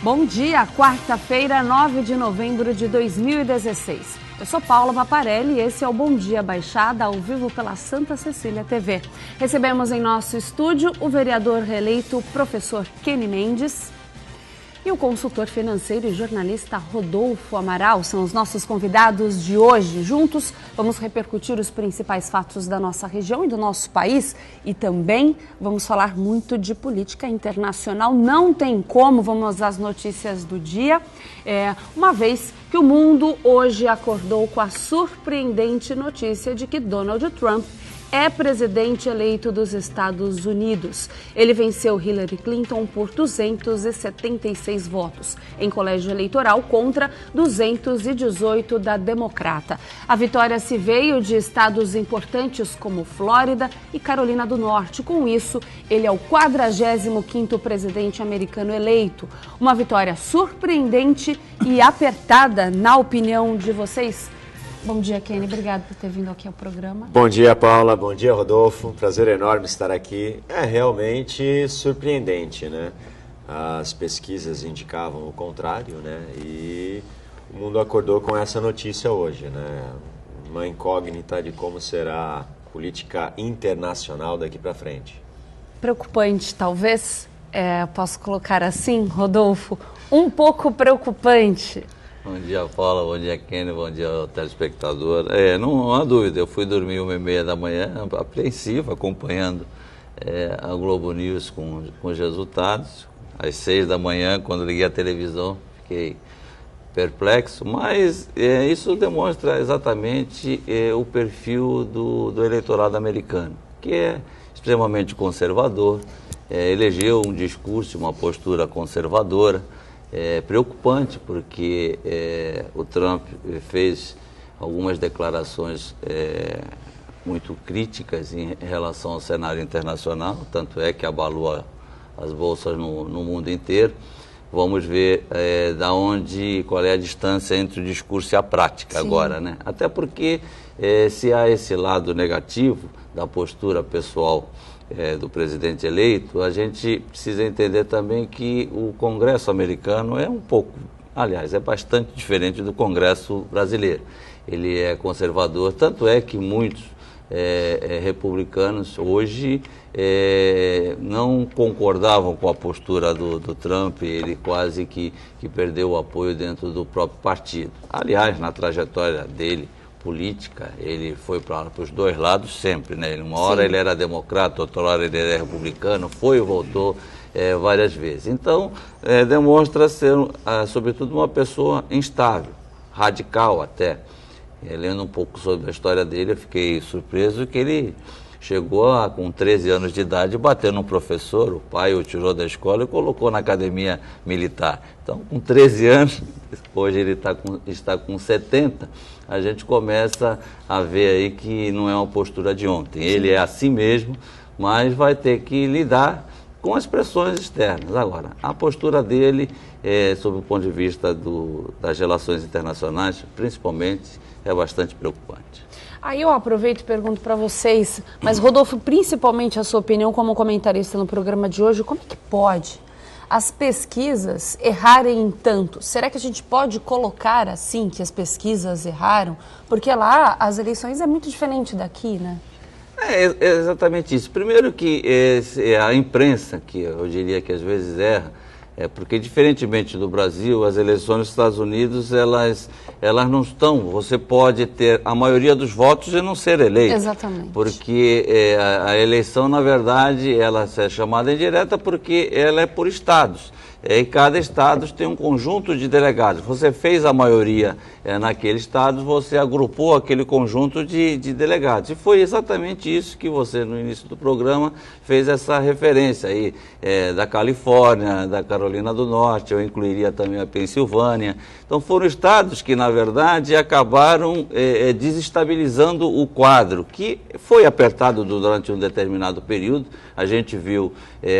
Bom dia, quarta-feira, 9 de novembro de 2016. Eu sou Paula Paparelli e esse é o Bom Dia Baixada, ao vivo pela Santa Cecília TV. Recebemos em nosso estúdio o vereador reeleito, professor Kenny Mendes, e o consultor financeiro e jornalista Rodolfo Amaral são os nossos convidados de hoje. Juntos, vamos repercutir os principais fatos da nossa região e do nosso país e também vamos falar muito de política internacional. Não tem como, vamos às notícias do dia, uma vez que o mundo hoje acordou com a surpreendente notícia de que Donald Trump é presidente eleito dos Estados Unidos. Ele venceu Hillary Clinton por 276 votos em colégio eleitoral contra 218 da democrata. A vitória se veio de estados importantes como Flórida e Carolina do Norte. Com isso, ele é o 45º presidente americano eleito. Uma vitória surpreendente e apertada, na opinião de vocês? Bom dia, Kenny. Obrigado por ter vindo aqui ao programa. Bom dia, Paula. Bom dia, Rodolfo. Prazer enorme estar aqui. É realmente surpreendente, né? As pesquisas indicavam o contrário, né? E o mundo acordou com essa notícia hoje, né? Uma incógnita de como será a política internacional daqui para frente. Preocupante, talvez. Posso colocar assim, Rodolfo? Um pouco preocupante. Bom dia, Paula. Bom dia, Kenny. Bom dia, telespectador. Não há dúvida, eu fui dormir 1h30 da manhã, apreensivo, acompanhando a Globo News com os resultados. Às 6 da manhã, quando liguei a televisão, fiquei perplexo, mas isso demonstra exatamente o perfil do eleitorado americano, que é extremamente conservador, elegeu um discurso, uma postura conservadora. É preocupante porque o Trump fez algumas declarações muito críticas em relação ao cenário internacional, tanto é que abalou as bolsas no mundo inteiro. Vamos ver qual é a distância entre o discurso e a prática. Sim. Agora, né? Até porque se há esse lado negativo da postura pessoal do presidente eleito, a gente precisa entender também que o Congresso americano é bastante diferente do Congresso brasileiro. Ele é conservador, tanto é que muitos republicanos hoje não concordavam com a postura do Trump. Ele quase que perdeu o apoio dentro do próprio partido. Aliás, na trajetória dele política, ele foi para os dois lados sempre, né? Uma hora Sim. Ele era democrata, outra hora ele era republicano, foi e voltou várias vezes. Então, demonstra ser, sobretudo, uma pessoa instável, radical até. Lendo um pouco sobre a história dele, eu fiquei surpreso que ele chegou com 13 anos de idade, bater num professor, o pai o tirou da escola e colocou na academia militar. Então, com 13 anos, hoje ele está com 70, a gente começa a ver aí que não é uma postura de ontem. Sim. Ele é assim mesmo, mas vai ter que lidar com as pressões externas. Agora, a postura dele, sob o ponto de vista das relações internacionais, principalmente, é bastante preocupante. Aí eu aproveito e pergunto para vocês, mas Rodolfo, principalmente a sua opinião como comentarista no programa de hoje, como é que pode as pesquisas errarem em tanto? Será que a gente pode colocar assim que as pesquisas erraram? Porque lá as eleições é muito diferente daqui, né? É exatamente isso. Primeiro que a imprensa, que eu diria que às vezes erra, porque diferentemente do Brasil, as eleições nos Estados Unidos, elas não estão, você pode ter a maioria dos votos e não ser eleito. Exatamente. Porque a eleição, na verdade, ela é chamada indireta porque ela é por estados. E cada estado tem um conjunto de delegados. Você fez a maioria naquele estado, você agrupou aquele conjunto de delegados. E foi exatamente isso que você, no início do programa, fez essa referência aí, da Califórnia, da Carolina do Norte, eu incluiria também a Pensilvânia. Então foram estados que, na verdade, acabaram desestabilizando o quadro, que foi apertado durante um determinado período. A gente viu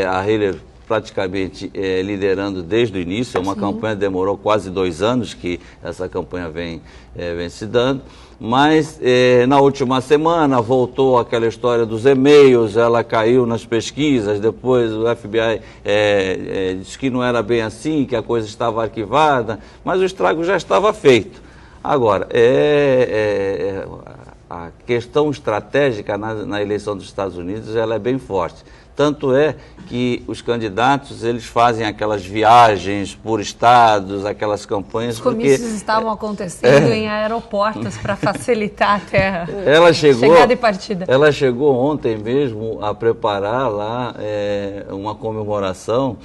a Hillary praticamente liderando desde o início. É uma campanha que demorou quase 2 anos que essa campanha vem se dando. Mas na última semana voltou aquela história dos e-mails, ela caiu nas pesquisas, depois o FBI disse que não era bem assim, que a coisa estava arquivada, mas o estrago já estava feito. Agora, a questão estratégica na eleição dos Estados Unidos ela é bem forte. Tanto é que os candidatos, eles fazem aquelas viagens por estados, aquelas campanhas... Os comícios estavam acontecendo em aeroportos para facilitar até a chegada e partida. Ela chegou ontem mesmo a preparar lá uma comemoração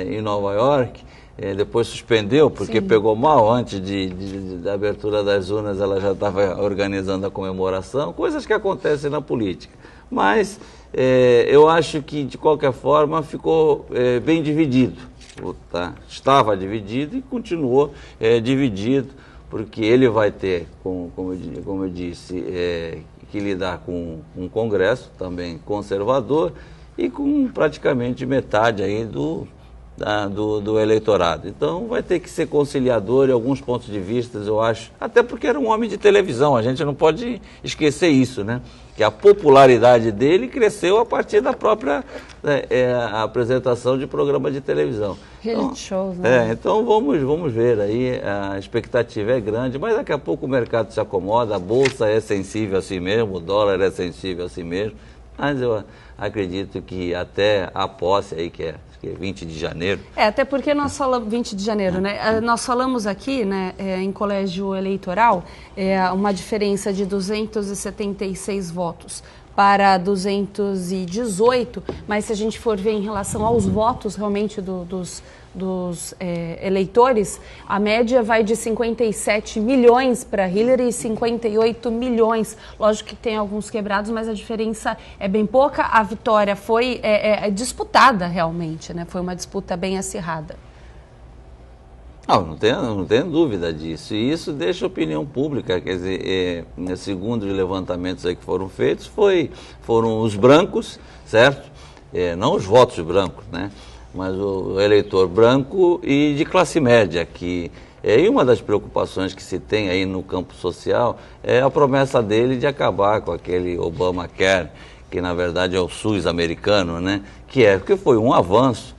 em Nova York. Depois suspendeu, porque pegou mal. Antes da abertura das urnas, ela já estava organizando a comemoração, coisas que acontecem na política. Mas eu acho que, de qualquer forma, ficou bem dividido. Tá? Estava dividido e continuou dividido, porque ele vai ter, como eu disse, que lidar com um Congresso também conservador e com praticamente metade aí do eleitorado. Então vai ter que ser conciliador em alguns pontos de vista, eu acho, até porque era um homem de televisão, a gente não pode esquecer isso, né? Que a popularidade dele cresceu a partir da própria apresentação de programa de televisão. Reality shows, né? Então vamos ver aí, a expectativa é grande, mas daqui a pouco o mercado se acomoda, a bolsa é sensível a si mesmo, o dólar é sensível a si mesmo, mas eu acredito que até a posse aí, que é 20 de janeiro. Até porque nós falamos, 20 de janeiro, né? Nós falamos aqui, né, em colégio eleitoral, uma diferença de 276 votos para 218, mas se a gente for ver em relação aos votos realmente dos eleitores, a média vai de 57 milhões para Hillary e 58 milhões. Lógico que tem alguns quebrados, mas a diferença é bem pouca. A vitória foi disputada realmente, né? Foi uma disputa bem acirrada. Não tenho dúvida disso. E isso deixa a opinião pública, quer dizer, segundo os levantamentos aí que foram feitos, foram os brancos, certo? Não os votos brancos, né? Mas o eleitor branco e de classe média, que e uma das preocupações que se tem aí no campo social é a promessa dele de acabar com aquele Obamacare, que na verdade é o SUS americano, né? Porque foi um avanço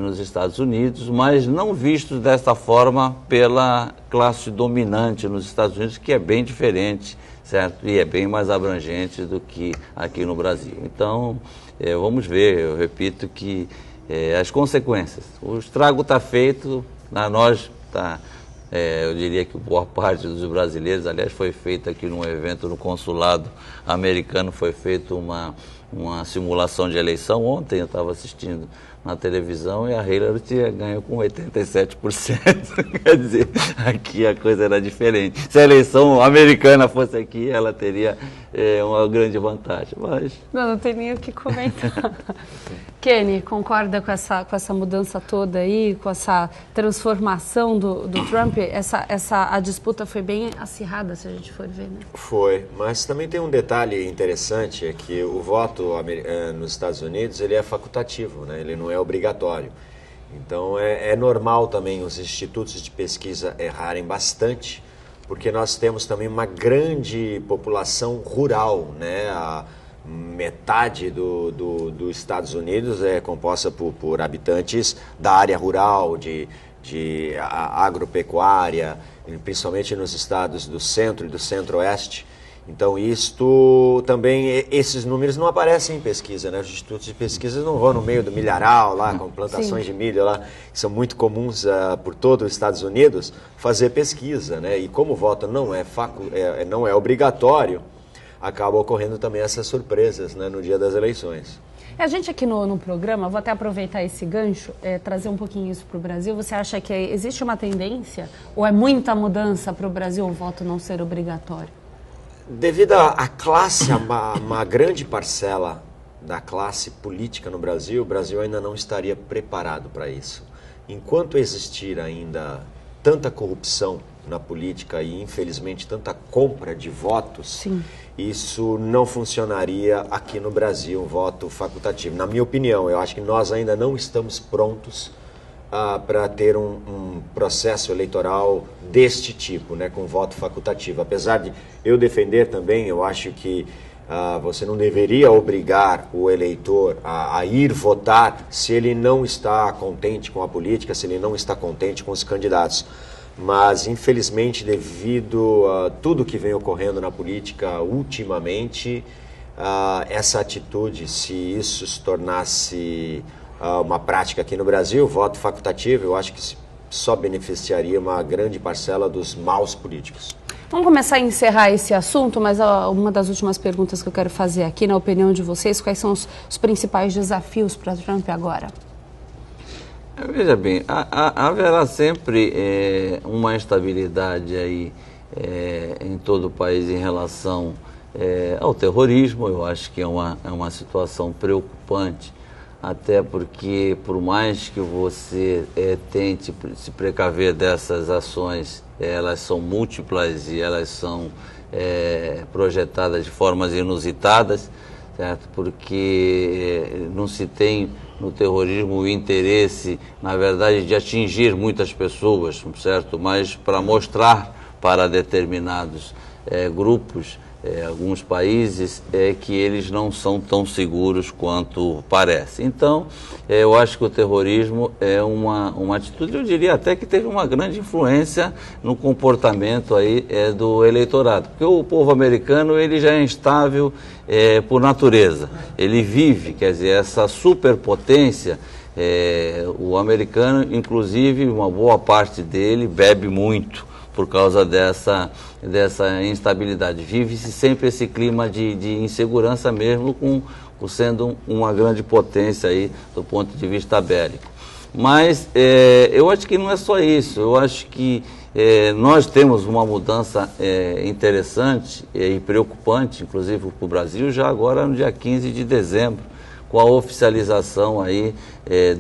nos Estados Unidos, mas não visto dessa forma pela classe dominante nos Estados Unidos, que é bem diferente, certo? E é bem mais abrangente do que aqui no Brasil. Então, vamos ver, eu repito que as consequências. O estrago está feito, eu diria que boa parte dos brasileiros, aliás, foi feito aqui num evento no consulado americano, foi feita uma simulação de eleição. Ontem eu estava assistindo na televisão e a Hillary ganhou com 87%. Quer dizer, aqui a coisa era diferente. Se a eleição americana fosse aqui, ela teria uma grande vantagem. Mas... Não tem nem o que comentar. Kenny, concorda com essa mudança toda aí, com essa transformação do Trump? A disputa foi bem acirrada, se a gente for ver, né? Foi, mas também tem um detalhe interessante, é que o voto nos Estados Unidos ele é facultativo, né? Ele não é obrigatório. Então é normal também os institutos de pesquisa errarem bastante, porque nós temos também uma grande população rural, né? A metade dos Estados Unidos é composta por habitantes da área rural, de agropecuária, principalmente nos estados do centro e do centro-oeste. Então, isto também, esses números não aparecem em pesquisa, né? Os institutos de pesquisa não vão no meio do milharal, lá, com plantações de milho, lá, que são muito comuns por todo os Estados Unidos, fazer pesquisa, né? E como o voto não é obrigatório, acaba ocorrendo também essas surpresas, né, no dia das eleições. A gente aqui no programa, vou até aproveitar esse gancho, trazer um pouquinho isso para o Brasil. Você acha que existe uma tendência, ou é muita mudança para o Brasil o voto não ser obrigatório? Devido à classe, uma grande parcela da classe política no Brasil, o Brasil ainda não estaria preparado para isso. Enquanto existir ainda tanta corrupção na política e, infelizmente, tanta compra de votos, Sim. isso não funcionaria aqui no Brasil, um voto facultativo. Na minha opinião, eu acho que nós ainda não estamos prontos para ter um processo eleitoral deste tipo, né, com voto facultativo. Apesar de eu defender também, eu acho que você não deveria obrigar o eleitor a ir votar se ele não está contente com a política, se ele não está contente com os candidatos. Mas, infelizmente, devido a tudo que vem ocorrendo na política ultimamente, essa atitude, se isso se tornasse uma prática aqui no Brasil, voto facultativo, eu acho que só beneficiaria uma grande parcela dos maus políticos. Vamos começar a encerrar esse assunto, mas uma das últimas perguntas que eu quero fazer aqui, na opinião de vocês, quais são os principais desafios para Trump agora? Veja bem, haverá sempre uma instabilidade aí em todo o país em relação ao terrorismo. Eu acho que é uma situação preocupante, até porque, por mais que você tente se precaver dessas ações, elas são múltiplas e elas são projetadas de formas inusitadas, certo? Porque não se tem no terrorismo o interesse, na verdade, de atingir muitas pessoas, certo? Mas para mostrar para determinados grupos, alguns países, que eles não são tão seguros quanto parece. Então, eu acho que o terrorismo é uma atitude, eu diria até que teve uma grande influência no comportamento aí do eleitorado, porque o povo americano ele já é instável por natureza, ele vive, quer dizer, essa superpotência. O americano, inclusive, uma boa parte dele bebe muito por causa dessa instabilidade. Vive-se sempre esse clima de insegurança mesmo, sendo uma grande potência aí do ponto de vista bélico. Mas eu acho que não é só isso, eu acho que nós temos uma mudança interessante e preocupante, inclusive para o Brasil, já agora no dia 15 de dezembro, com a oficialização aí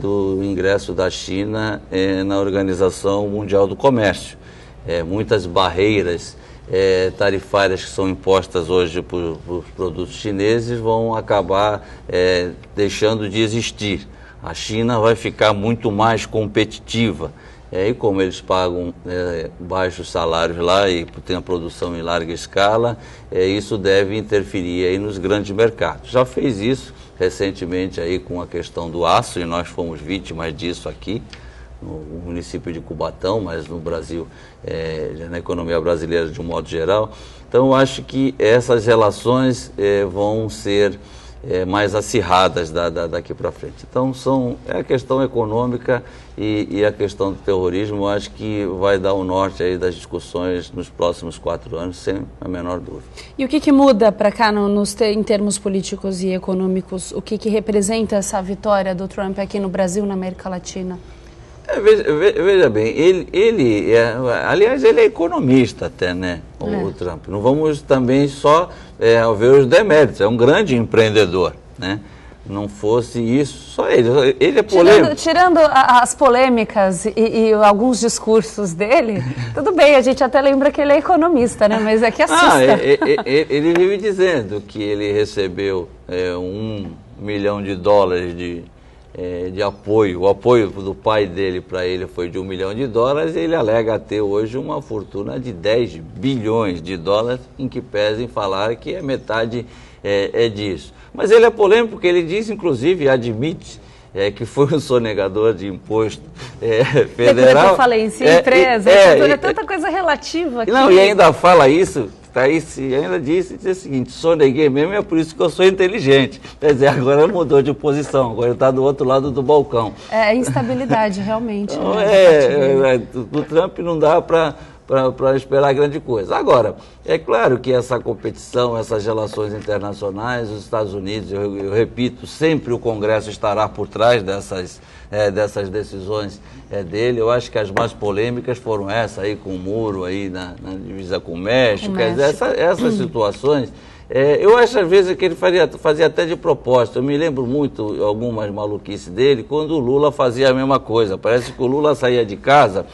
do ingresso da China na Organização Mundial do Comércio. Muitas barreiras tarifárias que são impostas hoje por produtos chineses vão acabar deixando de existir. A China vai ficar muito mais competitiva. E como eles pagam baixos salários lá e tem a produção em larga escala, isso deve interferir aí nos grandes mercados. Já fez isso recentemente aí com a questão do aço, e nós fomos vítimas disso aqui no município de Cubatão, mas no Brasil, na economia brasileira de um modo geral. Então, eu acho que essas relações vão ser mais acirradas daqui para frente. Então, é a questão econômica e a questão do terrorismo, eu acho que vai dar o norte aí das discussões nos próximos 4 anos, sem a menor dúvida. E o que muda para cá em termos políticos e econômicos? O que representa essa vitória do Trump aqui no Brasil, na América Latina? Veja bem, aliás, ele é economista até, né, o Trump. Não vamos também só ver os deméritos, é um grande empreendedor, né? Não fosse isso, só ele é polêmico. Tirando as polêmicas e alguns discursos dele, tudo bem, a gente até lembra que ele é economista, né? Mas é que assusta. Ele vive dizendo que ele recebeu $1 milhão de apoio. O apoio do pai dele para ele foi de $1 milhão, e ele alega ter hoje uma fortuna de $10 bilhões, em que pese em falar que metade disso. Mas ele é polêmico porque ele diz, inclusive, admite que foi um sonegador de imposto federal. Eu falei, empresa, é tanta coisa relativa aqui. Não, e ainda fala isso. E ainda disse o seguinte: soneguei mesmo, é por isso que eu sou inteligente. Quer dizer, agora mudou de posição, agora ele está do outro lado do balcão. É instabilidade, realmente. Então, do Trump não dá para esperar grande coisa. Agora, é claro que essa competição, essas relações internacionais, os Estados Unidos, eu repito, sempre o Congresso estará por trás dessas decisões dele. Eu acho que as mais polêmicas foram essa aí com o muro aí na divisa com o México. Quer dizer, essas situações Eu acho às vezes que ele fazia até de propósito. Eu me lembro muito algumas maluquices dele quando o Lula fazia a mesma coisa. Parece que o Lula saía de casa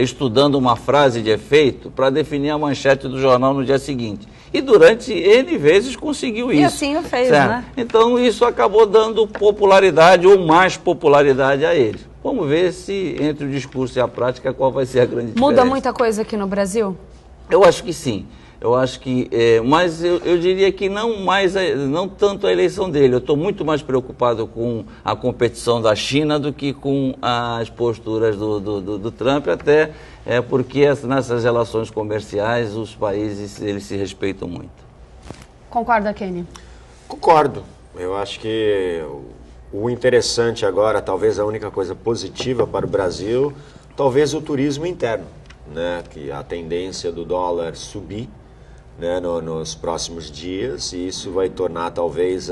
estudando uma frase de efeito para definir a manchete do jornal no dia seguinte. E durante N vezes conseguiu isso. E assim o fez, certo? né? Então isso acabou dando popularidade ou mais popularidade a ele. Vamos ver se entre o discurso e a prática qual vai ser a grande diferença. Muda muita coisa aqui no Brasil? Eu acho que sim. Eu acho que, mas eu diria que não tanto a eleição dele. Eu estou muito mais preocupado com a competição da China do que com as posturas do Trump, até porque nessas relações comerciais os países eles se respeitam muito. Concorda, Kenny? Concordo. Eu acho que o interessante agora, talvez a única coisa positiva para o Brasil, talvez o turismo interno, né? Que a tendência do dólar subir, né, nos próximos dias, e isso vai tornar talvez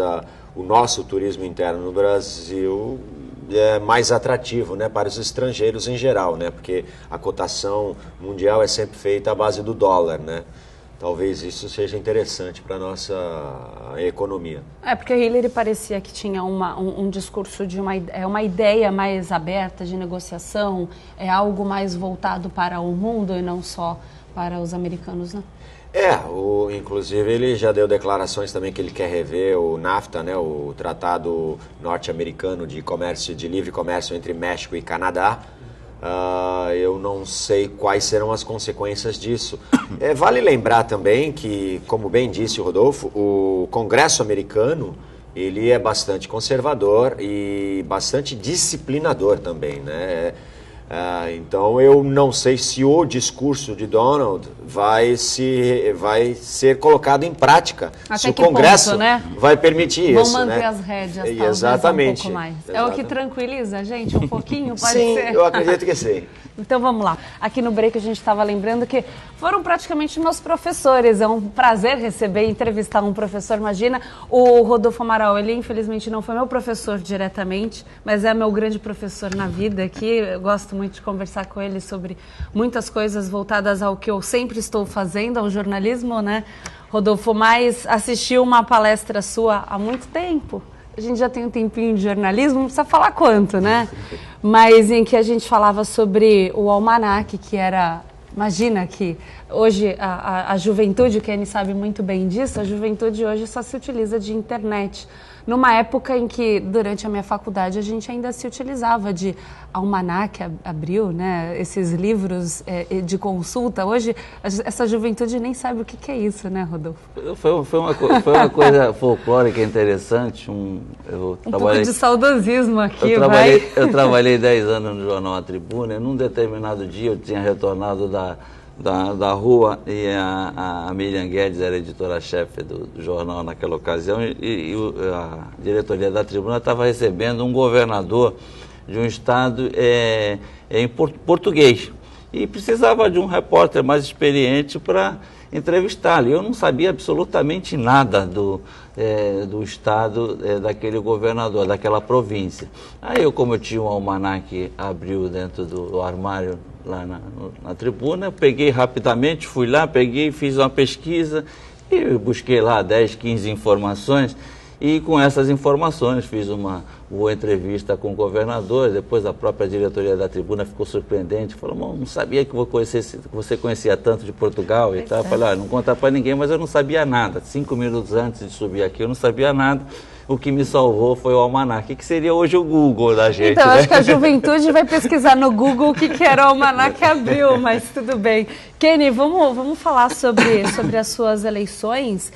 o nosso turismo interno no Brasil mais atrativo, né, para os estrangeiros em geral, né, porque a cotação mundial é sempre feita à base do dólar, né. Talvez isso seja interessante para a nossa economia. Porque Hillary parecia que tinha um discurso de uma ideia mais aberta de negociação, algo mais voltado para o mundo e não só para os americanos, né? Inclusive ele já deu declarações também que ele quer rever o NAFTA, né, o Tratado Norte-Americano de Livre Comércio entre México e Canadá. Eu não sei quais serão as consequências disso. Vale lembrar também que, como bem disse o Rodolfo, o Congresso americano ele é bastante conservador e bastante disciplinador também, né? Então eu não sei se o discurso de Donald vai ser colocado em prática, até se o Congresso ponto, né? vai permitir Vão isso. manter, né, as rédeas, exatamente, um pouco mais. É o que tranquiliza a gente um pouquinho, pode sim, ser? Eu acredito que sim. Então vamos lá. Aqui no break a gente estava lembrando que foram praticamente meus professores. É um prazer receber e entrevistar um professor. Imagina, o Rodolfo Amaral, ele infelizmente não foi meu professor diretamente, mas é meu grande professor na vida aqui. Eu gosto muito de conversar com ele sobre muitas coisas voltadas ao que eu sempre estou fazendo, ao jornalismo, né? Rodolfo, mas assistiu uma palestra sua há muito tempo. A gente já tem um tempinho de jornalismo, não precisa falar quanto, né? Mas em que a gente falava sobre o almanaque, que era... Imagina que hoje a juventude, o Kenny sabe muito bem disso, a juventude hoje só se utiliza de internet. Numa época em que, durante a minha faculdade, a gente ainda se utilizava de almanaque, Abril, né? Esses livros de consulta. Hoje, essa juventude nem sabe o que é isso, né, Rodolfo? Foi uma coisa folclórica interessante. Pouco de saudosismo aqui, Eu trabalhei 10 anos no jornal A Tribuna, e num determinado dia eu tinha retornado da rua e a Miriam Guedes era editora-chefe do jornal naquela ocasião e a diretoria da Tribuna estava recebendo um governador de um estado em português e precisava de um repórter mais experiente para entrevistá-lo. Eu não sabia absolutamente nada do estado daquele governador, daquela província. Aí como eu tinha um almanaque Abril dentro do armário lá na Tribuna, eu peguei rapidamente, fui lá, fiz uma pesquisa e busquei lá 10, 15 informações e com essas informações fiz uma boa entrevista com o governador. Depois a própria diretoria da Tribuna ficou surpreendente, falou: não sabia que você conhecia tanto de Portugal e tal. Eu falei: não conta para ninguém, mas eu não sabia nada. 5 minutos antes de subir aqui eu não sabia nada. O que me salvou foi o almanaque, que seria hoje o Google da gente. Então, né? acho que a juventude vai pesquisar no Google o que era o almanaque Abril, mas tudo bem. Kenny, vamos falar sobre as suas eleições.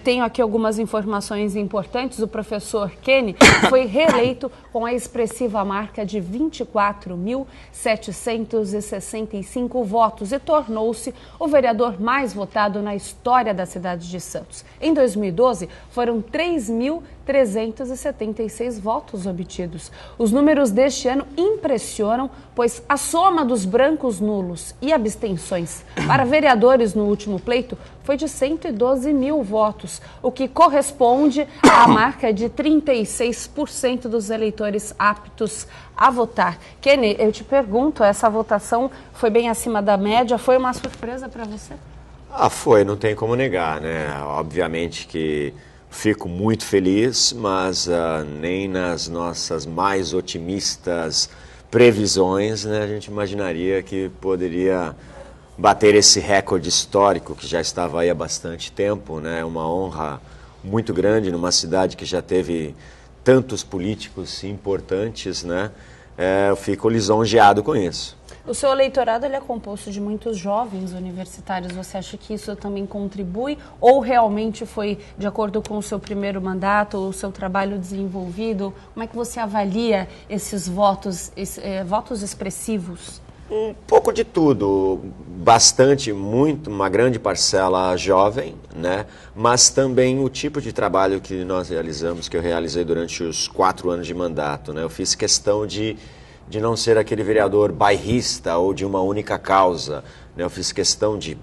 Tenho aqui algumas informações importantes. O professor Kenny foi reeleito com a expressiva marca de 24.765 votos e tornou-se o vereador mais votado na história da cidade de Santos. Em 2012, foram 3.376 votos obtidos. Os números deste ano impressionam, pois a soma dos brancos nulos e abstenções para vereadores no último pleito foi de 112 mil votos, o que corresponde à marca de 36% dos eleitores aptos a votar. Kenny, eu te pergunto, essa votação foi bem acima da média? Foi uma surpresa para você? Foi, não tem como negar, né? Obviamente que fico muito feliz, mas nem nas nossas mais otimistas previsões, né, a gente imaginaria que poderia bater esse recorde histórico que já estava aí há bastante tempo, né? Uma honra muito grande numa cidade que já teve tantos políticos importantes, né? Eu fico lisonjeado com isso. O seu eleitorado ele é composto de muitos jovens universitários. Você acha que isso também contribui ou realmente foi de acordo com o seu primeiro mandato, o seu trabalho desenvolvido? Como é que você avalia esses votos, votos expressivos? Um pouco de tudo, bastante, muito, uma grande parcela jovem, né? Mas também o tipo de trabalho que nós realizamos, que eu realizei durante os 4 anos de mandato, né? Eu fiz questão de não ser aquele vereador bairrista ou de uma única causa, né? Eu fiz questão de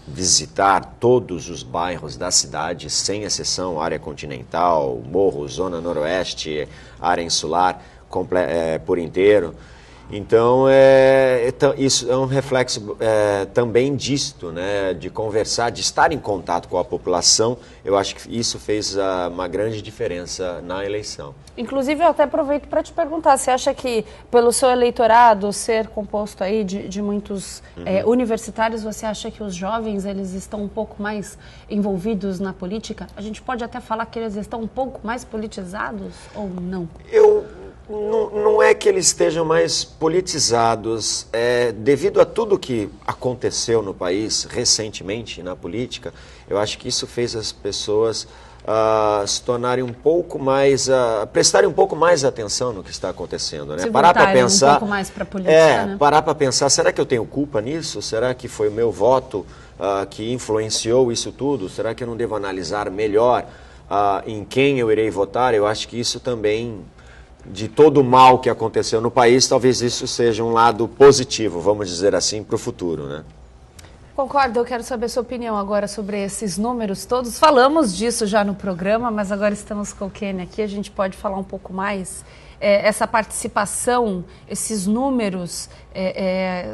visitar todos os bairros da cidade, sem exceção, área continental, morro, zona noroeste, área insular, por inteiro. Então, isso é um reflexo também disto, né, de conversar, de estar em contato com a população. Eu acho que isso fez uma grande diferença na eleição. Inclusive, eu até aproveito para te perguntar, você acha que pelo seu eleitorado ser composto aí de muitos universitários, você acha que os jovens eles estão um pouco mais envolvidos na política? A gente pode até falar que eles estão um pouco mais politizados ou não? Não é que eles estejam mais politizados, devido a tudo que aconteceu no país recentemente na política, eu acho que isso fez as pessoas se tornarem um pouco mais, prestarem um pouco mais atenção no que está acontecendo, né? Se parar para pensar, um pouco mais para a política, né? Parar para pensar, será que eu tenho culpa nisso? Será que foi o meu voto que influenciou isso tudo? Será que eu não devo analisar melhor em quem eu irei votar? Eu acho que isso também, de todo o mal que aconteceu no país, talvez isso seja um lado positivo, vamos dizer assim, para o futuro, né? Concordo, eu quero saber a sua opinião agora sobre esses números todos. Falamos disso já no programa, mas agora estamos com o Kenny aqui, a gente pode falar um pouco mais. Essa participação, esses números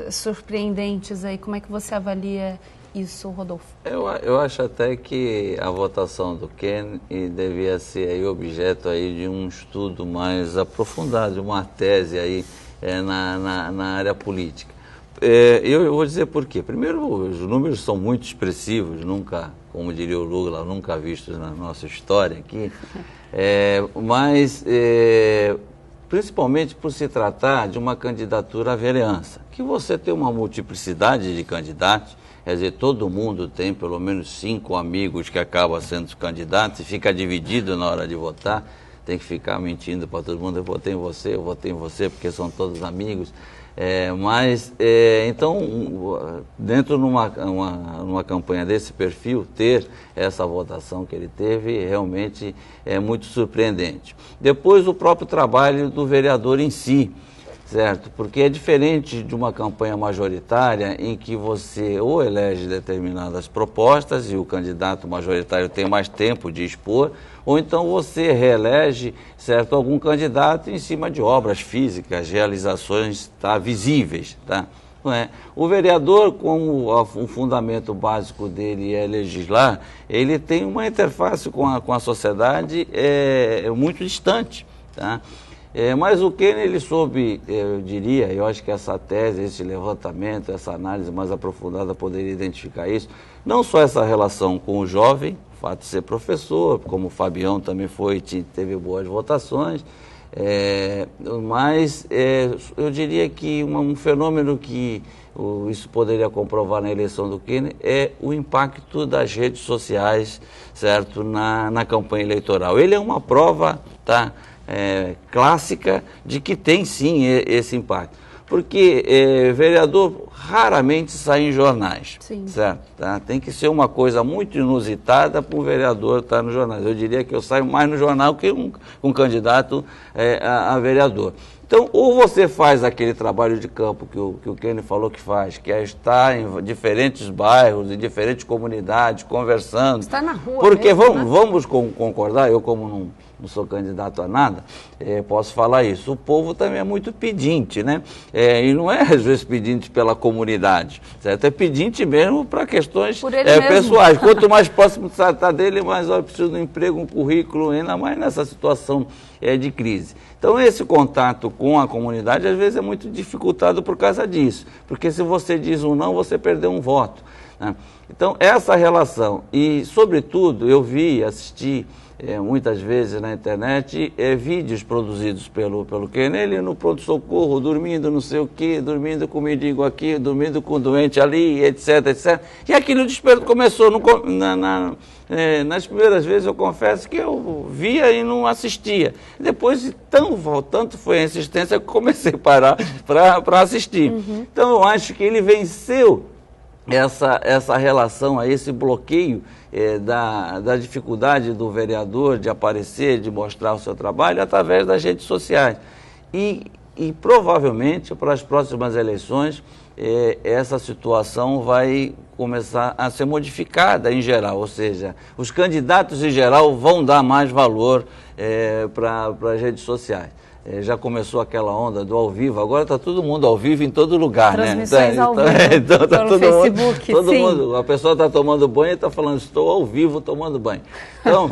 surpreendentes aí, como é que você avalia isso, Rodolfo? Eu acho até que a votação do Kenny devia ser aí objeto aí de um estudo mais aprofundado, de uma tese aí na área política. Eu vou dizer por quê. Primeiro, os números são muito expressivos, nunca, como diria o Lula, nunca vistos na nossa história aqui, mas principalmente por se tratar de uma candidatura à vereança, que você tem uma multiplicidade de candidatos. Quer dizer, todo mundo tem pelo menos 5 amigos que acabam sendo candidatos e fica dividido na hora de votar. Tem que ficar mentindo para todo mundo, eu votei em você, porque são todos amigos. Então, dentro numa campanha desse perfil, ter essa votação que ele teve realmente é muito surpreendente. Depois, o próprio trabalho do vereador em si, certo? Porque é diferente de uma campanha majoritária em que você ou elege determinadas propostas e o candidato majoritário tem mais tempo de expor, ou então você reelege, certo, algum candidato em cima de obras físicas, realizações visíveis, tá? Não é? O vereador, como o fundamento básico dele é legislar, ele tem uma interface com a sociedade muito distante, tá? Mas o Kenny, ele soube, eu diria, eu acho que essa tese, esse levantamento, essa análise mais aprofundada poderia identificar isso, não só essa relação com o jovem, o fato de ser professor, como o Fabião também teve boas votações, mas eu diria que um fenômeno que isso poderia comprovar na eleição do Kenny é o impacto das redes sociais, certo, na campanha eleitoral. Ele é uma prova, tá? Clássica de que tem sim esse impacto, porque vereador raramente sai em jornais, sim, certo? Tá? Tem que ser uma coisa muito inusitada para um vereador estar nos jornais. Eu diria que eu saio mais no jornal que um candidato a vereador. Então, ou você faz aquele trabalho de campo que o Kenny falou que faz, que é estar em diferentes bairros, em diferentes comunidades, conversando. Está na rua porque mesmo, vamos concordar, eu como não sou candidato a nada, posso falar isso. O povo também é muito pedinte, né? E não é, às vezes, pedinte pela comunidade, certo? É pedinte mesmo para questões pessoais. Quanto mais próximo você está dele, mais eu preciso de um emprego, um currículo, ainda mais nessa situação de crise. Então, esse contato com a comunidade, às vezes, é muito dificultado por causa disso. Porque se você diz um não, você perdeu um voto, né? Então, essa relação, e, sobretudo, eu assisti muitas vezes na internet, vídeos produzidos pelo Kenny, ele no pronto-socorro, dormindo não sei o quê, dormindo com o mendigo aqui, dormindo com o doente ali, etc, etc. E aquilo começou nas primeiras vezes, eu confesso que eu via e não assistia. Depois, tanto foi a insistência que comecei a parar para assistir. Uhum. Então, eu acho que ele venceu essa relação, esse bloqueio da dificuldade do vereador de aparecer, de mostrar o seu trabalho através das redes sociais. E provavelmente, para as próximas eleições, essa situação vai começar a ser modificada em geral, ou seja, os candidatos em geral vão dar mais valor para as redes sociais. Já começou aquela onda do ao vivo, agora está todo mundo ao vivo em todo lugar, transmissões né? ao vivo, então tá pelo Facebook, todo sim. mundo, a pessoa está tomando banho e está falando, estou ao vivo tomando banho. Então,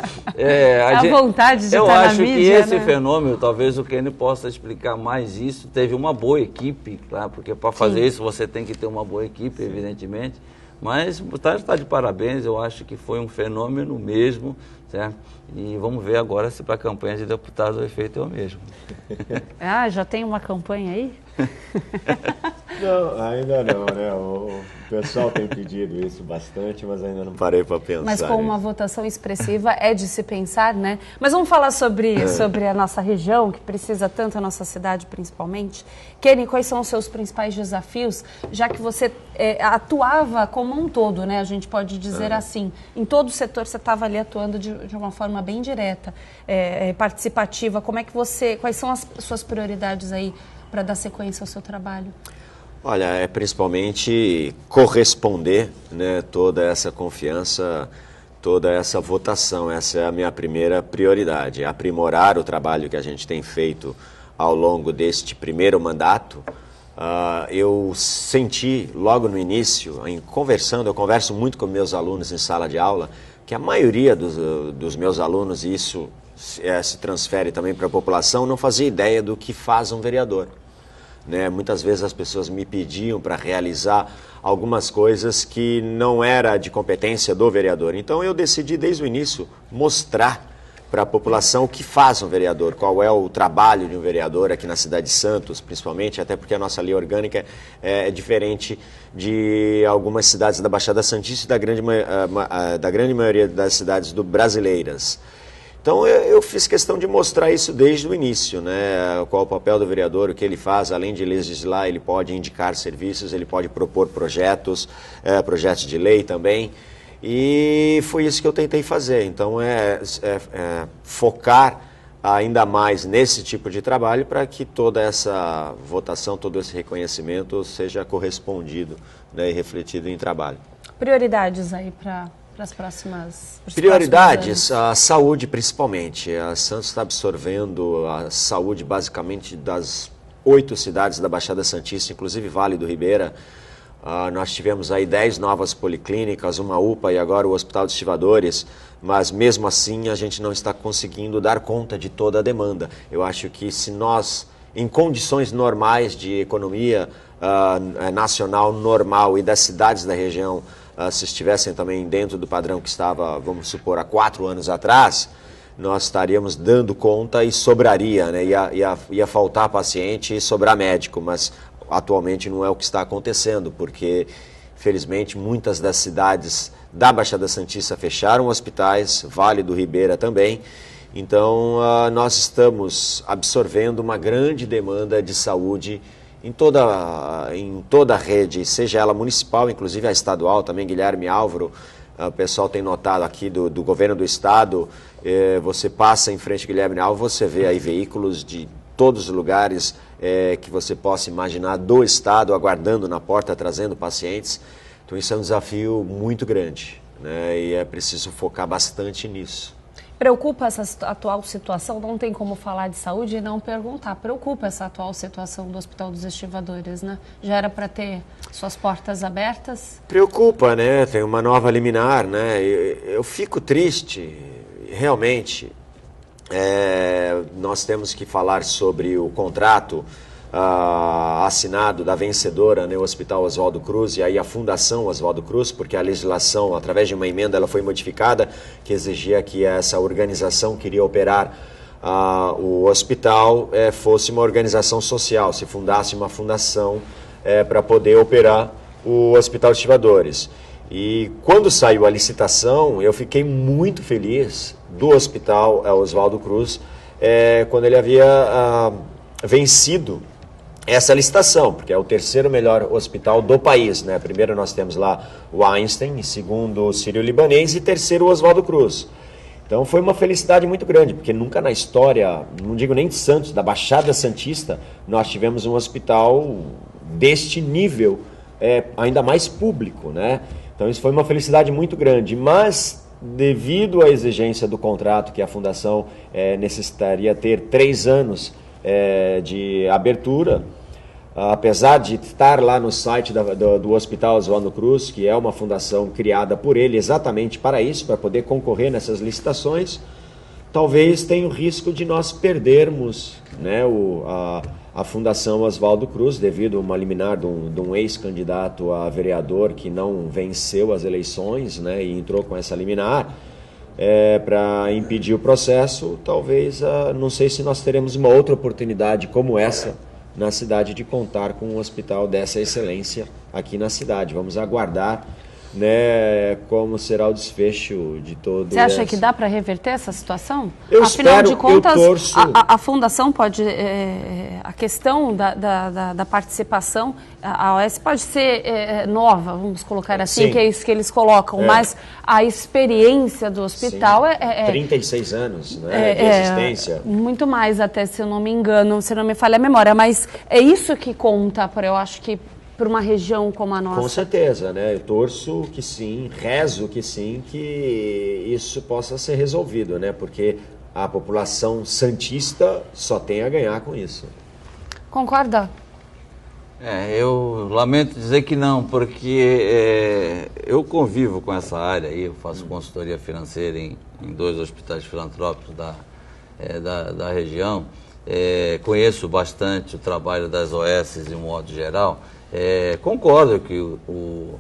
vontade de eu estar acho na que mídia, esse né? fenômeno, talvez o Kenny possa explicar mais isso, teve uma boa equipe, claro, porque para fazer isso você tem que ter uma boa equipe, evidentemente, mas está de parabéns, eu acho que foi um fenômeno mesmo, certo? E vamos ver agora se para a campanha de deputado o efeito é o mesmo. Já tem uma campanha aí? Não, ainda não, né? O pessoal tem pedido isso bastante, mas ainda não parei para pensar. Mas com uma votação expressiva é de se pensar, né? Mas vamos falar sobre a nossa região, que precisa tanto, a nossa cidade principalmente. Kenny, quais são os seus principais desafios, já que você atuava como um todo, né? A gente pode dizer assim, em todo o setor você estava ali atuando de uma forma bem direta, participativa. Quais são as suas prioridades aí para dar sequência ao seu trabalho? Olha, é principalmente corresponder, né, toda essa confiança, toda essa votação. Essa é a minha primeira prioridade, aprimorar o trabalho que a gente tem feito ao longo deste primeiro mandato. Eu senti logo no início, eu converso muito com meus alunos em sala de aula, que a maioria dos meus alunos, e isso se transfere também para a população, não fazia ideia do que faz um vereador. Né? Muitas vezes as pessoas me pediam para realizar algumas coisas que não era de competência do vereador. Então eu decidi desde o início mostrar para a população o que faz um vereador, qual é o trabalho de um vereador aqui na cidade de Santos, principalmente, até porque a nossa lei orgânica é diferente de algumas cidades da Baixada Santista e da grande maioria das cidades brasileiras. Então eu fiz questão de mostrar isso desde o início, né? Qual é o papel do vereador, o que ele faz, além de legislar, ele pode indicar serviços, ele pode propor projetos de lei também, e foi isso que eu tentei fazer. Então focar ainda mais nesse tipo de trabalho para que toda essa votação, todo esse reconhecimento seja correspondido, né, e refletido em trabalho. Prioridades aí para as próximas... Prioridades, a saúde principalmente. A Santos está absorvendo a saúde basicamente das 8 cidades da Baixada Santista, inclusive Vale do Ribeira. Nós tivemos aí 10 novas policlínicas, uma UPA e agora o Hospital de Estivadores, mas mesmo assim a gente não está conseguindo dar conta de toda a demanda. Eu acho que se nós, em condições normais de economia nacional normal e das cidades da região, se estivessem também dentro do padrão que estava, vamos supor, há 4 anos atrás, nós estaríamos dando conta e sobraria, né? Ia faltar paciente e sobrar médico, mas atualmente não é o que está acontecendo, porque, felizmente, muitas das cidades da Baixada Santista fecharam hospitais, Vale do Ribeira também. Então, nós estamos absorvendo uma grande demanda de saúde em toda a rede, seja ela municipal, inclusive a estadual também, Guilherme Álvaro. O pessoal tem notado aqui do governo do estado, você passa em frente ao Guilherme Álvaro, você vê aí veículos de todos os lugares que você possa imaginar do estado, aguardando na porta, trazendo pacientes. Então isso é um desafio muito grande, né? E é preciso focar bastante nisso. Preocupa essa atual situação? Não tem como falar de saúde e não perguntar. Preocupa essa atual situação do Hospital dos Estivadores, né? Já era para ter suas portas abertas? Preocupa, né? Tem uma nova liminar, né? Eu fico triste, realmente. Nós temos que falar sobre o contrato assinado da vencedora, né, o Hospital Oswaldo Cruz, e aí a Fundação Oswaldo Cruz, porque a legislação, através de uma emenda, ela foi modificada, que exigia que essa organização que iria operar o hospital fosse uma organização social, se fundasse uma fundação para poder operar o Hospital Estivadores. E quando saiu a licitação, eu fiquei muito feliz do Hospital Oswaldo Cruz, quando ele havia vencido essa licitação, porque é o terceiro melhor hospital do país, né? Primeiro nós temos lá o Einstein, em segundo o Sírio-Libanês e terceiro o Oswaldo Cruz. Então foi uma felicidade muito grande, porque nunca na história, não digo nem de Santos, da Baixada Santista, nós tivemos um hospital deste nível, ainda mais público, né? Então isso foi uma felicidade muito grande, mas devido à exigência do contrato, que a Fundação necessitaria ter 3 anos de abertura, apesar de estar lá no site do Hospital Oswaldo Cruz, que é uma fundação criada por ele exatamente para isso, para poder concorrer nessas licitações, talvez tenha o risco de nós perdermos, né, a Fundação Oswaldo Cruz, devido a uma liminar de um ex-candidato a vereador que não venceu as eleições, né, e entrou com essa liminar para impedir o processo. Talvez, não sei se nós teremos uma outra oportunidade como essa na cidade de contar com um hospital dessa excelência aqui na cidade. Vamos aguardar, né, como será o desfecho de todo. Você acha que dá para reverter essa situação? Eu Afinal de contas, eu torço. A fundação pode, a questão da participação, a OS pode ser nova, vamos colocar assim, Sim. que é isso que eles colocam, mas a experiência do hospital Sim. 36 anos, né, de existência. Muito mais até, se eu não me engano, se não me falha a memória, mas é isso que conta, eu acho que para uma região como a nossa. Com certeza, né? Eu torço que sim, rezo que sim, que isso possa ser resolvido, né? Porque a população santista só tem a ganhar com isso. Concorda? Eu lamento dizer que não, porque eu convivo com essa área aí, eu faço consultoria financeira em 2 hospitais filantrópicos da região, conheço bastante o trabalho das OS de um modo geral. Concordo que o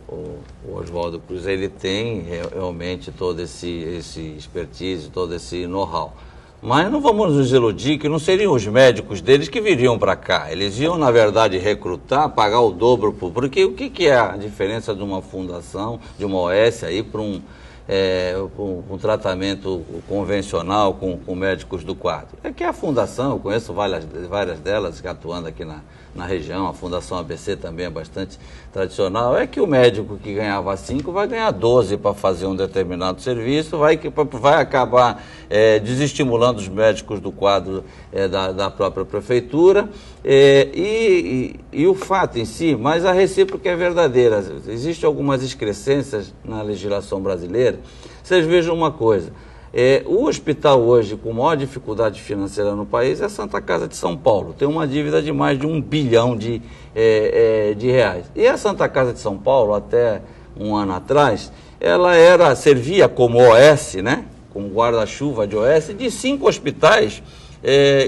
Oswaldo Cruz ele tem realmente todo esse expertise, todo esse know-how. Mas não vamos nos iludir que não seriam os médicos deles que viriam para cá. Eles iam, na verdade, recrutar, pagar o dobro. Porque o que é a diferença de uma fundação, de uma OS aí para um tratamento convencional com médicos do quadro? É que a fundação, eu conheço várias delas atuando aqui na região, a Fundação ABC também é bastante tradicional, é que o médico que ganhava 5 vai ganhar 12 para fazer um determinado serviço, vai acabar desestimulando os médicos do quadro da própria prefeitura, e o fato em si, mas a recíproca é verdadeira. Existem algumas excrescências na legislação brasileira. Vocês vejam uma coisa, o hospital hoje com maior dificuldade financeira no país é a Santa Casa de São Paulo, tem uma dívida de mais de 1 bilhão de reais. E a Santa Casa de São Paulo, até um ano atrás, ela servia como OS, né, como guarda-chuva de OS, de 5 hospitais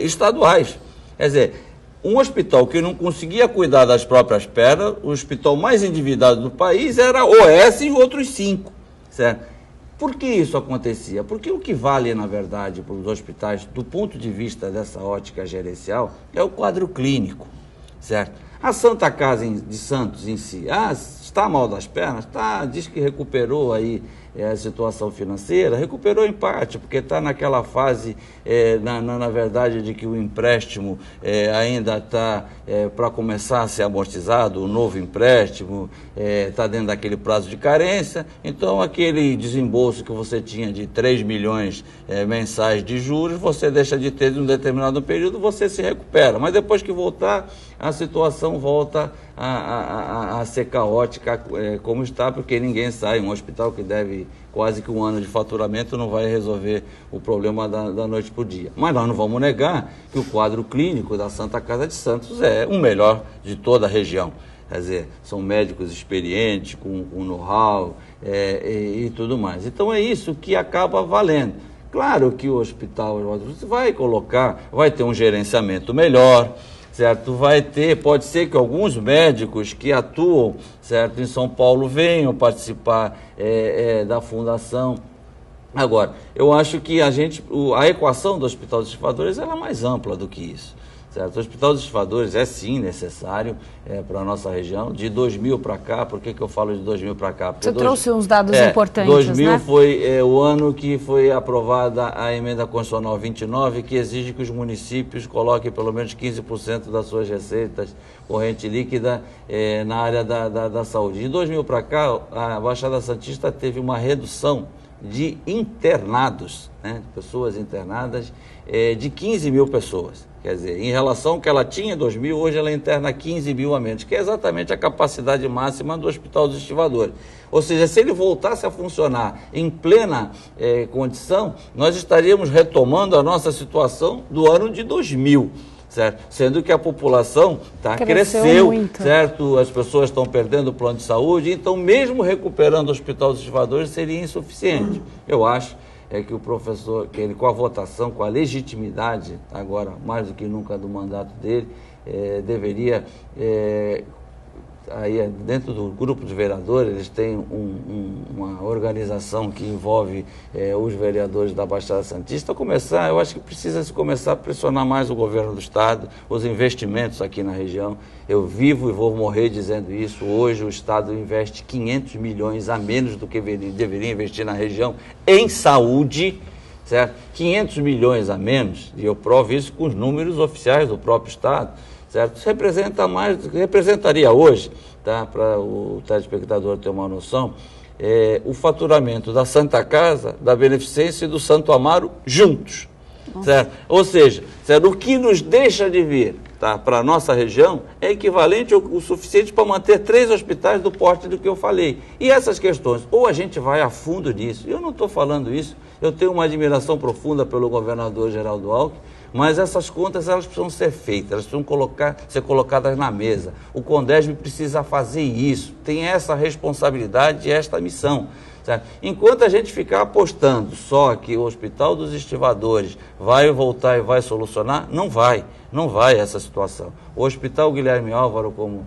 estaduais. Quer dizer, um hospital que não conseguia cuidar das próprias pernas, o hospital mais endividado do país era OS e outros 5, certo? Por que isso acontecia? Porque o que vale, na verdade, para os hospitais, do ponto de vista dessa ótica gerencial, é o quadro clínico, certo? A Santa Casa de Santos em si, está mal das pernas? Diz que recuperou aí a situação financeira, recuperou em parte, porque está naquela fase, na verdade, de que o empréstimo ainda está para começar a ser amortizado, o novo empréstimo está dentro daquele prazo de carência, então aquele desembolso que você tinha de 3 milhões mensais de juros, você deixa de ter de um determinado período, você se recupera, mas depois que voltar, a situação volta a ser caótica como está, porque ninguém sai. Um hospital que deve quase que 1 ano de faturamento não vai resolver o problema da noite para o dia. Mas nós não vamos negar que o quadro clínico da Santa Casa de Santos é o melhor de toda a região. Quer dizer, são médicos experientes, com know-how e tudo mais. Então é isso que acaba valendo. Claro que o hospital vai ter um gerenciamento melhor, certo? Pode ser que alguns médicos que atuam, certo, em São Paulo venham participar da fundação. Agora, eu acho que a equação do Hospital dos Estivadores ela é mais ampla do que isso. Certo? O Hospital dos Estivadores é sim necessário para a nossa região, de 2000 para cá. Por que eu falo de 2000 para cá? Porque você trouxe uns dados importantes, 2000 né? foi o ano que foi aprovada a emenda constitucional 29, que exige que os municípios coloquem pelo menos 15% das suas receitas corrente líquida na área da saúde. De 2000 para cá, a Baixada Santista teve uma redução de internados, né, pessoas internadas, de 15 mil pessoas. Quer dizer, em relação ao que ela tinha em 2000, hoje ela interna 15 mil a menos, que é exatamente a capacidade máxima do Hospital dos Estivadores. Ou seja, se ele voltasse a funcionar em plena condição, nós estaríamos retomando a nossa situação do ano de 2000. Certo? Sendo que a população cresceu muito. Certo? As pessoas estão perdendo o plano de saúde, então mesmo recuperando o Hospital dos Estivadores seria insuficiente. Eu acho que o professor, que ele com a votação, com a legitimidade, agora mais do que nunca do mandato dele, deveria, aí dentro do grupo de vereadores, eles têm uma organização que envolve os vereadores da Baixada Santista, eu acho que precisa se começar a pressionar mais o governo do Estado, os investimentos aqui na região. Eu vivo e vou morrer dizendo isso. Hoje o Estado investe 500 milhões a menos do que deveria investir na região em saúde, certo? 500 milhões a menos, e eu provo isso com os números oficiais do próprio Estado. Certo? Isso representaria hoje, tá? Para o telespectador ter uma noção, o faturamento da Santa Casa, da Beneficência e do Santo Amaro juntos. Certo? Ou seja, certo? O que nos deixa de vir, tá, para a nossa região é equivalente o suficiente para manter 3 hospitais do porte do que eu falei. E essas questões, ou a gente vai a fundo nisso, eu não estou falando isso, eu tenho uma admiração profunda pelo governador Geraldo Alckmin, mas essas contas elas precisam ser feitas, elas precisam ser colocadas na mesa. O CONDESB precisa fazer isso, tem essa responsabilidade e esta missão. Certo? Enquanto a gente ficar apostando só que o Hospital dos Estivadores vai voltar e vai solucionar, não vai essa situação. O Hospital Guilherme Álvaro, como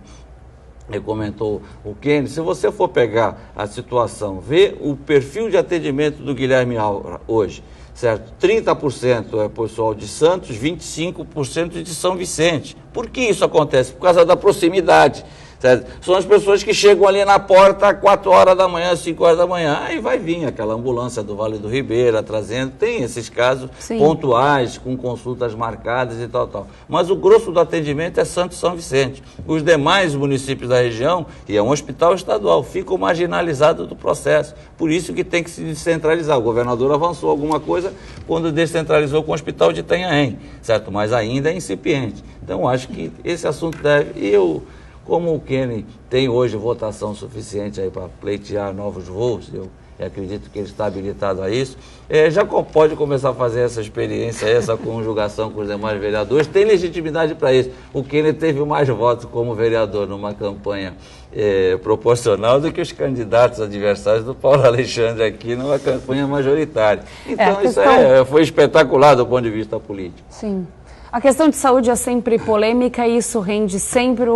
comentou o Kenny, se você for pegar a situação, ver o perfil de atendimento do Guilherme Álvaro hoje, certo? 30% é pessoal de Santos, 25% de São Vicente. Por que isso acontece? Por causa da proximidade. Certo? São as pessoas que chegam ali na porta às 4 horas da manhã, 5 horas da manhã, aí vai vir aquela ambulância do Vale do Ribeira trazendo, tem esses casos pontuais, com consultas marcadas e tal. Mas o grosso do atendimento é Santos e São Vicente. Os demais municípios da região, e é um hospital estadual, ficam marginalizados do processo. Por isso que tem que se descentralizar. O governador avançou alguma coisa quando descentralizou com o hospital de Itanhaém, certo? Mas ainda é incipiente. Então, acho que esse assunto deve... Como o Kenny tem hoje votação suficiente aí para pleitear novos voos, eu acredito que ele está habilitado a isso, já pode começar a fazer essa experiência, essa conjugação com os demais vereadores, tem legitimidade para isso. O Kenny teve mais votos como vereador numa campanha proporcional do que os candidatos adversários do Paulo Alexandre aqui numa campanha majoritária. Então isso foi espetacular do ponto de vista político. Sim. A questão de saúde é sempre polêmica e isso rende sempre,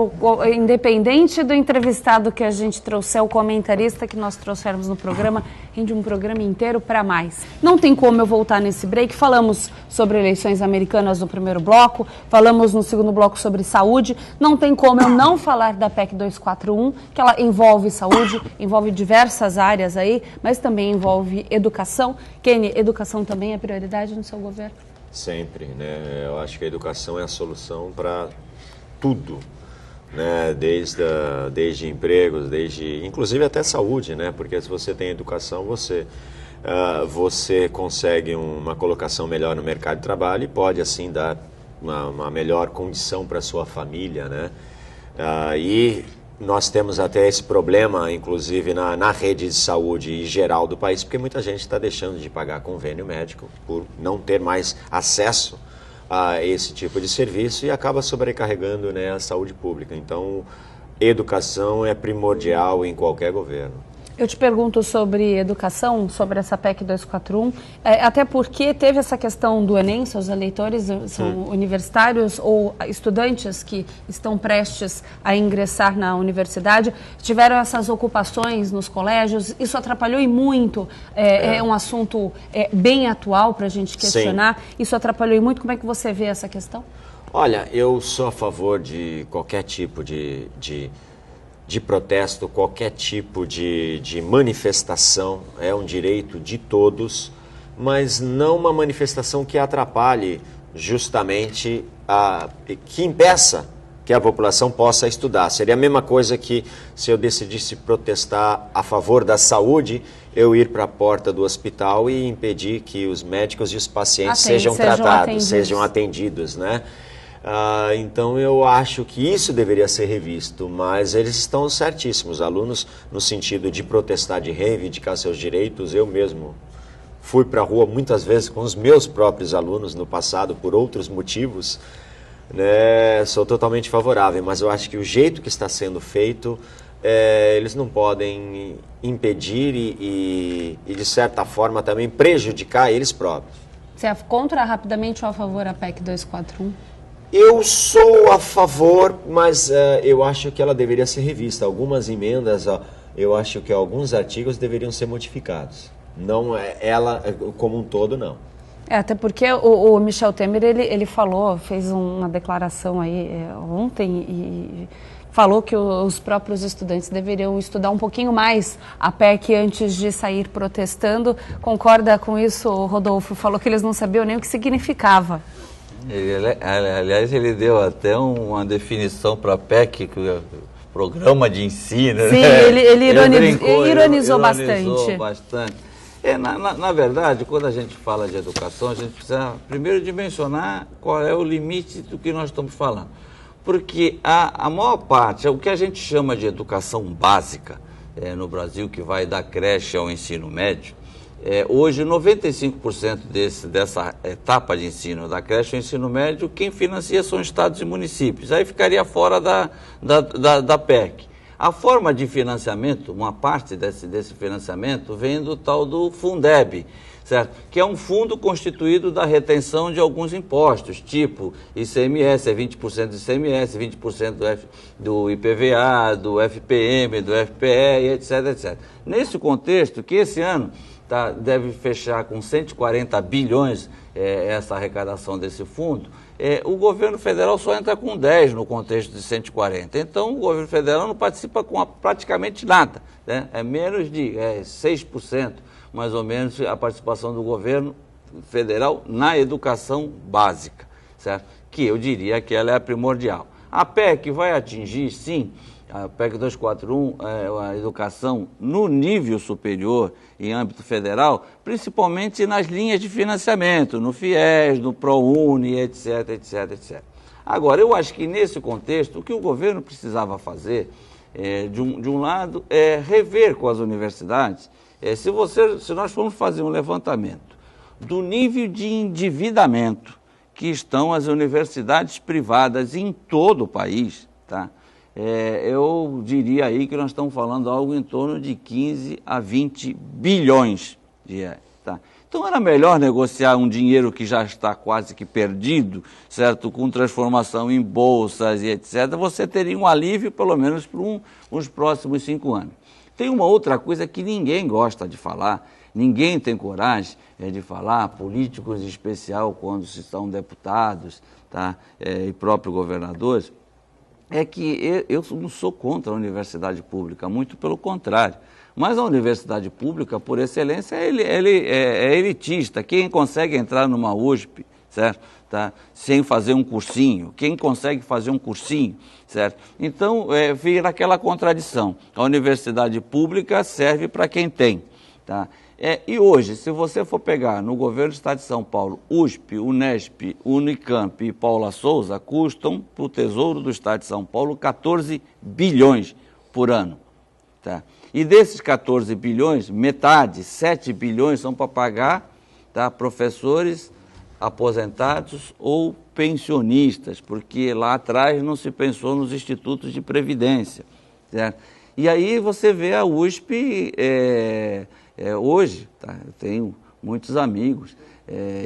independente do entrevistado que a gente trouxer, o comentarista que nós trouxermos no programa, rende um programa inteiro para mais. Não tem como eu voltar nesse break, falamos sobre eleições americanas no primeiro bloco, falamos no segundo bloco sobre saúde, não tem como eu não falar da PEC 241, que ela envolve saúde, envolve diversas áreas aí, mas também envolve educação. Kenny, educação também é prioridade no seu governo? Sempre, né? Eu acho que a educação é a solução para tudo, né? Desde empregos, inclusive até saúde, né? Porque se você tem educação, você consegue uma colocação melhor no mercado de trabalho e pode assim dar uma melhor condição para a sua família, né? E nós temos até esse problema, inclusive, na rede de saúde geral do país, porque muita gente está deixando de pagar convênio médico por não ter mais acesso a esse tipo de serviço e acaba sobrecarregando, né, a saúde pública. Então, educação é primordial em qualquer governo. Eu te pergunto sobre educação, sobre essa PEC 241, até porque teve essa questão do Enem, seus eleitores são universitários ou estudantes que estão prestes a ingressar na universidade, tiveram essas ocupações nos colégios, isso atrapalhou e muito, é um assunto bem atual para a gente questionar, sim. Isso atrapalhou e muito, como é que você vê essa questão? Olha, eu sou a favor de qualquer tipo de protesto, qualquer tipo de manifestação, é um direito de todos, mas não uma manifestação que atrapalhe justamente, que impeça que a população possa estudar. Seria a mesma coisa que se eu decidisse protestar a favor da saúde, eu ir para a porta do hospital e impedir que os médicos e os pacientes sejam tratados, sejam atendidos, né? Então eu acho que isso deveria ser revisto, mas eles estão certíssimos, alunos, no sentido de protestar, de reivindicar seus direitos. Eu mesmo fui para a rua muitas vezes com os meus próprios alunos no passado por outros motivos, né? Sou totalmente favorável, mas eu acho que o jeito que está sendo feito, eles não podem impedir e de certa forma também prejudicar eles próprios. Você é contra rapidamente ou a favor da PEC 241? Eu sou a favor, mas eu acho que ela deveria ser revista. Algumas emendas, eu acho que alguns artigos deveriam ser modificados. Não ela como um todo, não. Até porque o Michel Temer, ele falou, fez uma declaração aí ontem e falou que os próprios estudantes deveriam estudar um pouquinho mais a PEC antes de sair protestando. Concorda com isso, Rodolfo? Falou que eles não sabiam nem o que significava. Aliás, ele deu até uma definição para a PEC, que é programa de ensino. Sim, né? ele ironizou bastante. Na verdade, quando a gente fala de educação, a gente precisa primeiro dimensionar qual é o limite do que nós estamos falando. Porque a maior parte, o que a gente chama de educação básica no Brasil, que vai da creche ao ensino médio, hoje 95% dessa etapa de ensino, da creche ao ensino médio, quem financia são estados e municípios. Aí ficaria fora da PEC. A forma de financiamento, uma parte desse financiamento vem do tal do Fundeb, certo? Que é um fundo constituído da retenção de alguns impostos, tipo ICMS, 20% do ICMS, 20% do IPVA, do FPM, do FPE, etc, etc. Nesse contexto, que esse ano deve fechar com 140 bilhões essa arrecadação desse fundo, o governo federal só entra com 10 no contexto de 140. Então, o governo federal não participa com praticamente nada, né? É menos de 6%, mais ou menos, a participação do governo federal na educação básica, certo? Que eu diria que ela é a primordial. A PEC vai atingir, sim, a PEC 241, a educação no nível superior, em âmbito federal, principalmente nas linhas de financiamento, no FIES, no ProUni, etc, etc, etc. Agora, eu acho que nesse contexto, o que o governo precisava fazer, de um lado, é rever com as universidades, se nós formos fazer um levantamento do nível de endividamento que estão as universidades privadas em todo o país, tá? Eu diria aí que nós estamos falando algo em torno de 15 a 20 bilhões de reais. Tá? Então era melhor negociar um dinheiro que já está quase que perdido, certo? Com transformação em bolsas e etc. Você teria um alívio pelo menos por uns próximos 5 anos. Tem uma outra coisa que ninguém gosta de falar, ninguém tem coragem de falar, políticos em especial quando se são deputados, tá? E próprios governadores, é que eu não sou contra a universidade pública, muito pelo contrário. Mas a universidade pública, por excelência, é elitista. Quem consegue entrar numa USP, certo? Tá? Sem fazer um cursinho, quem consegue fazer um cursinho, certo? Então, vira aquela contradição. A universidade pública serve para quem tem, tá? E hoje, se você for pegar no governo do Estado de São Paulo, USP, Unesp, Unicamp e Paula Souza custam para o Tesouro do Estado de São Paulo 14 bilhões por ano. Tá? E desses 14 bilhões, metade, 7 bilhões, são para pagar, tá, professores aposentados ou pensionistas, porque lá atrás não se pensou nos institutos de previdência. Certo? E aí você vê a USP... hoje, tá, eu tenho muitos amigos,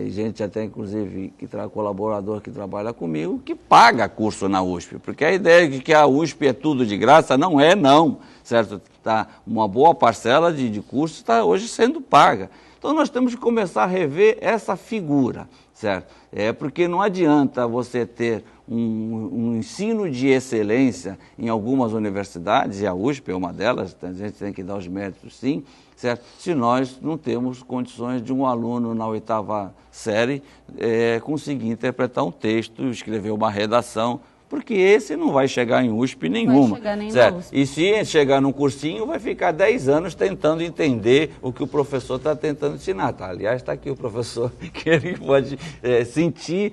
gente até inclusive colaborador que trabalha comigo, que paga curso na USP, porque a ideia de que a USP é tudo de graça, não é não, certo? Tá, uma boa parcela de curso está hoje sendo paga. Então nós temos que começar a rever essa figura, certo? Porque não adianta você ter um ensino de excelência em algumas universidades, e a USP é uma delas, a gente tem que dar os méritos sim, certo? Se nós não temos condições de um aluno na 8ª série conseguir interpretar um texto, escrever uma redação, porque esse não vai chegar em USP nenhuma. Vai chegar nem certo? Na USP. E se chegar num cursinho, vai ficar 10 anos tentando entender o que o professor está tentando ensinar. Tá? Aliás, está aqui o professor, que ele pode sentir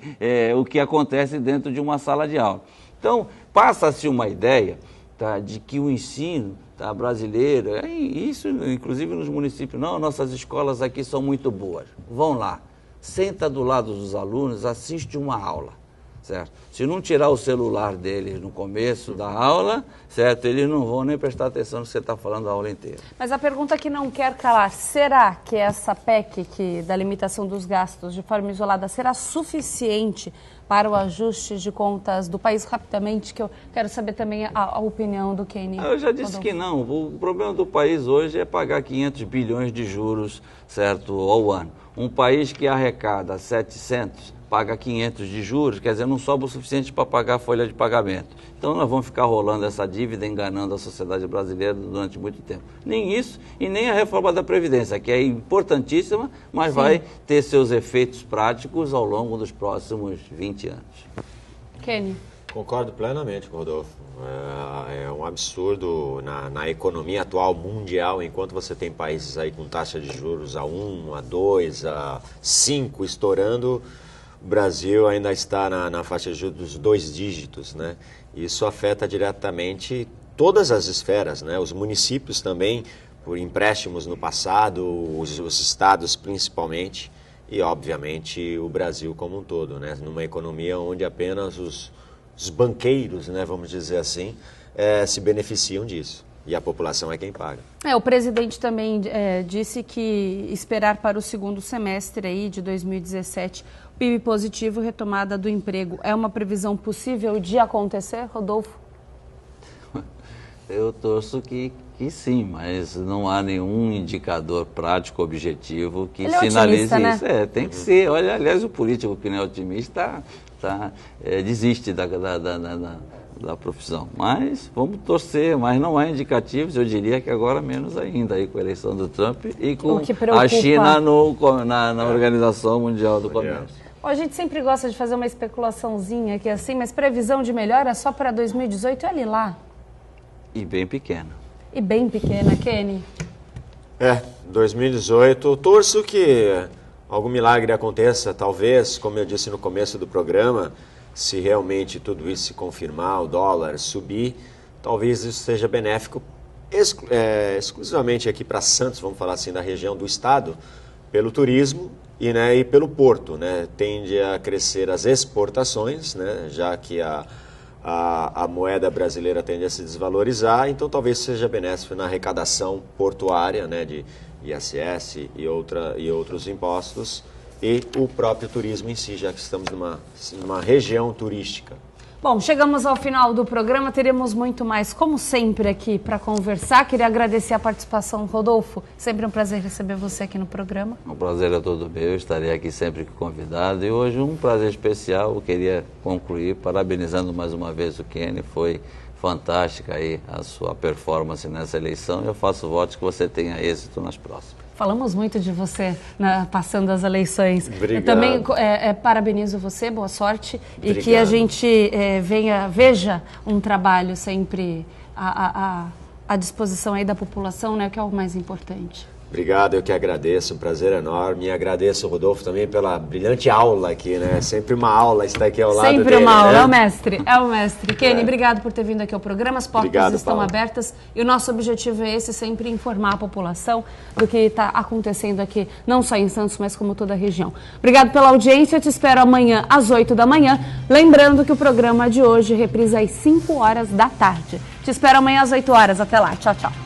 o que acontece dentro de uma sala de aula. Então, passa-se uma ideia, tá, de que o ensino brasileiro, isso inclusive nos municípios, não, nossas escolas aqui são muito boas. Vão lá, senta do lado dos alunos, assiste uma aula. Certo? Se não tirar o celular deles no começo da aula, certo? Eles não vão nem prestar atenção no que você está falando a aula inteira. Mas a pergunta que não quer calar, será que essa PEC da limitação dos gastos de forma isolada será suficiente para o ajuste de contas do país? Rapidamente, que eu quero saber também a opinião do Kenny. Eu já disse que não. O problema do país hoje é pagar 500 bilhões de juros, certo, ao ano. Um país que arrecada 700 paga 500 de juros, quer dizer, não sobra o suficiente para pagar a folha de pagamento. Então nós vamos ficar rolando essa dívida, enganando a sociedade brasileira durante muito tempo. Nem isso e nem a reforma da Previdência, que é importantíssima, mas sim, vai ter seus efeitos práticos ao longo dos próximos 20 anos. Kenny. Concordo plenamente, Rodolfo. É um absurdo na economia atual mundial, enquanto você tem países aí com taxa de juros a 1, a 2, a 5 estourando, o Brasil ainda está na faixa de juros dos 2 dígitos, né? Isso afeta diretamente todas as esferas, né? Os municípios também, por empréstimos no passado, os estados principalmente, e obviamente o Brasil como um todo, né? Numa economia onde apenas os banqueiros, né, vamos dizer assim, se beneficiam disso. E a população é quem paga. O presidente também disse que esperar para o segundo semestre aí de 2017 PIB positivo, retomada do emprego. É uma previsão possível de acontecer, Rodolfo? Eu torço que sim, mas não há nenhum indicador prático, objetivo que sinalize né? isso. Tem que ser. Olha, aliás, o político que não é otimista desiste da profissão. Mas vamos torcer, mas não há indicativos, eu diria que agora menos ainda, aí com a eleição do Trump e com a China na Organização Mundial do Comércio. A gente sempre gosta de fazer uma especulaçãozinha aqui assim, mas previsão de melhora só para 2018, olha lá. E bem pequena. E bem pequena, Kenny. 2018, eu torço que algum milagre aconteça, talvez, como eu disse no começo do programa, se realmente tudo isso se confirmar, o dólar subir, talvez isso seja benéfico exclusivamente aqui para Santos, vamos falar assim, da região do estado, pelo turismo e pelo porto, né? Tende a crescer as exportações, né? Já que a moeda brasileira tende a se desvalorizar, então talvez seja benéfico na arrecadação portuária, né, de ISS e outros impostos, e o próprio turismo em si, já que estamos numa região turística. Bom, chegamos ao final do programa, teremos muito mais, como sempre, aqui para conversar. Queria agradecer a participação, Rodolfo. Sempre um prazer receber você aqui no programa. O prazer é todo meu, estarei aqui sempre convidado. E hoje um prazer especial, eu queria concluir parabenizando mais uma vez o Kenny. Foi fantástica aí a sua performance nessa eleição. Eu faço votos que você tenha êxito nas próximas. Falamos muito de você passando as eleições. Obrigado. Eu também parabenizo você, boa sorte. Obrigado. E que a gente veja um trabalho sempre à disposição aí da população, né, que é o mais importante. Obrigado, eu que agradeço, um prazer enorme. E agradeço, Rodolfo, também pela brilhante aula aqui, né? Sempre uma aula estar aqui ao lado dele. Sempre uma aula, né? é o mestre. Kenny, obrigado por ter vindo aqui ao programa, as portas estão abertas e o nosso objetivo é esse, sempre informar a população do que está acontecendo aqui, não só em Santos, mas como toda a região. Obrigado pela audiência, eu te espero amanhã às 8 da manhã, lembrando que o programa de hoje reprisa às 5 horas da tarde. Te espero amanhã às 8 horas, até lá, tchau, tchau.